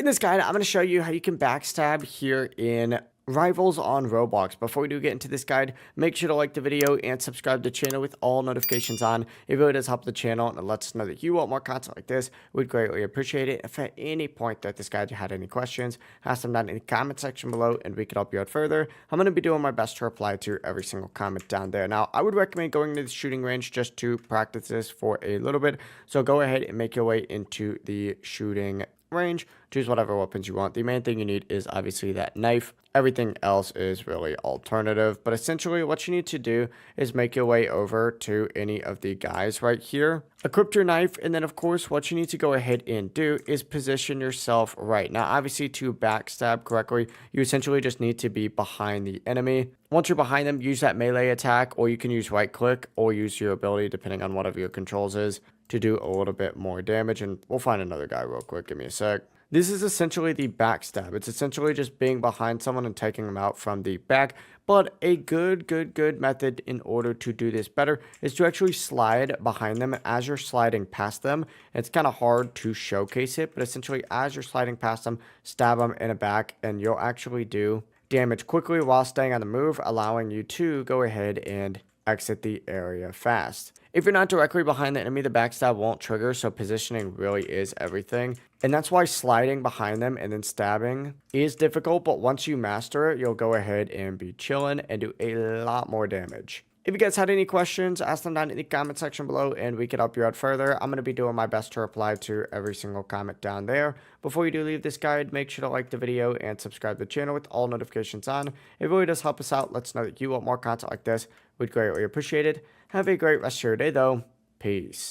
In this guide, I'm going to show you how you can backstab here in Rivals on Roblox. Before we do get into this guide, make sure to like the video and subscribe to the channel with all notifications on. It really does help the channel and it lets us know that you want more content like this. We'd greatly appreciate it. If at any point that this guide you had any questions, ask them down in the comment section below and we can help you out further. I'm going to be doing my best to reply to every single comment down there. Now, I would recommend going to the shooting range just to practice this for a little bit. So go ahead and make your way into the shooting range. Choose whatever weapons you want. The main thing you need is obviously that knife. Everything else is really alternative, but essentially what you need to do is make your way over to any of the guys right here, equip your knife, and then of course what you need to go ahead and do is position yourself right. Now obviously to backstab correctly, you essentially just need to be behind the enemy. Once you're behind them, use that melee attack, or you can use right click or use your ability depending on whatever your controls is to do a little bit more damage. And we'll find another guy real quick. Give me a sec. This is essentially the backstab. It's essentially just being behind someone and taking them out from the back. But a good method in order to do this better is to actually slide behind them as you're sliding past them. It's kind of hard to showcase it, but essentially as you're sliding past them, stab them in the back and you'll actually do damage quickly while staying on the move, allowing you to go ahead and exit the area fast. If you're not directly behind the enemy, the backstab won't trigger, so positioning really is everything. And that's why sliding behind them and then stabbing is difficult, but once you master it, you'll go ahead and be chilling and do a lot more damage. If you guys had any questions, ask them down in the comment section below and we can help you out further. I'm going to be doing my best to reply to every single comment down there. Before you do leave this guide, make sure to like the video and subscribe to the channel with all notifications on. It really does help us out. Let us know that you want more content like this. We'd greatly appreciate it. Have a great rest of your day though. Peace.